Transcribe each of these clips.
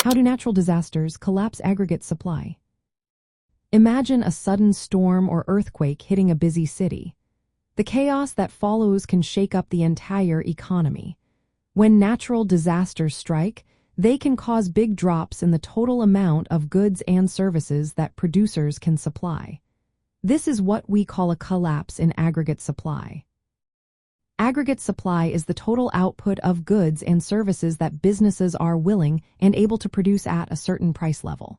How do natural disasters collapse aggregate supply? Imagine a sudden storm or earthquake hitting a busy city. The chaos that follows can shake up the entire economy. When natural disasters strike, they can cause big drops in the total amount of goods and services that producers can supply. This is what we call a collapse in aggregate supply. Aggregate supply is the total output of goods and services that businesses are willing and able to produce at a certain price level.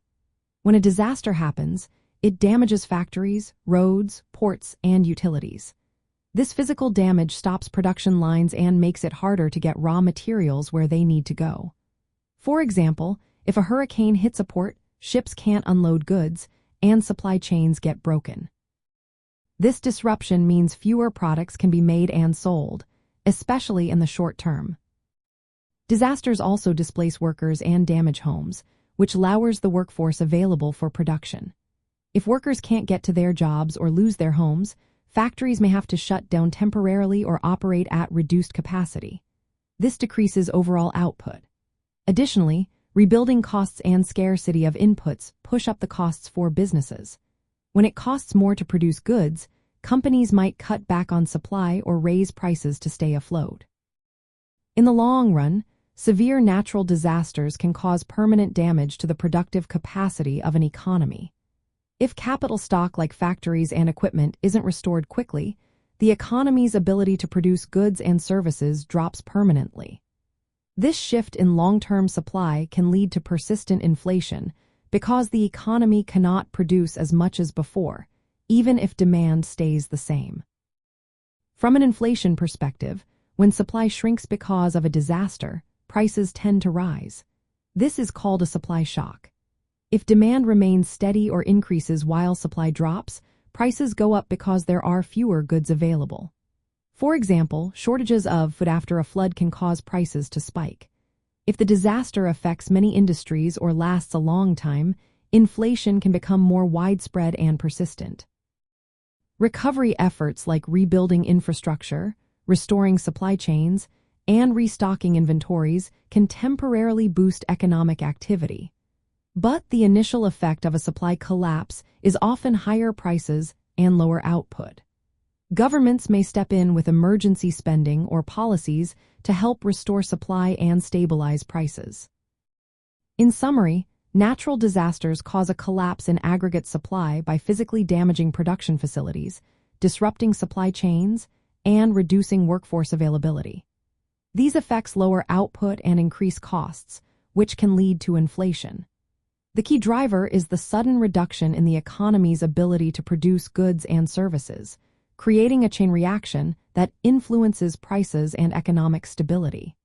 When a disaster happens, it damages factories, roads, ports, and utilities. This physical damage stops production lines and makes it harder to get raw materials where they need to go. For example, if a hurricane hits a port, ships can't unload goods, and supply chains get broken. This disruption means fewer products can be made and sold, especially in the short term. Disasters also displace workers and damage homes, which lowers the workforce available for production. If workers can't get to their jobs or lose their homes, factories may have to shut down temporarily or operate at reduced capacity. This decreases overall output. Additionally, rebuilding costs and scarcity of inputs push up the costs for businesses. When it costs more to produce goods, companies might cut back on supply or raise prices to stay afloat. In the long run, severe natural disasters can cause permanent damage to the productive capacity of an economy. If capital stock like factories and equipment isn't restored quickly, the economy's ability to produce goods and services drops permanently. This shift in long-term supply can lead to persistent inflation because the economy cannot produce as much as before, even if demand stays the same. From an inflation perspective, when supply shrinks because of a disaster, prices tend to rise. This is called a supply shock. If demand remains steady or increases while supply drops, prices go up because there are fewer goods available. For example, shortages of food after a flood can cause prices to spike. If the disaster affects many industries or lasts a long time, inflation can become more widespread and persistent. Recovery efforts like rebuilding infrastructure, restoring supply chains, and restocking inventories can temporarily boost economic activity. But the initial effect of a supply collapse is often higher prices and lower output. Governments may step in with emergency spending or policies to help restore supply and stabilize prices. In summary, natural disasters cause a collapse in aggregate supply by physically damaging production facilities, disrupting supply chains, and reducing workforce availability. These effects lower output and increase costs, which can lead to inflation. The key driver is the sudden reduction in the economy's ability to produce goods and services, creating a chain reaction that influences prices and economic stability.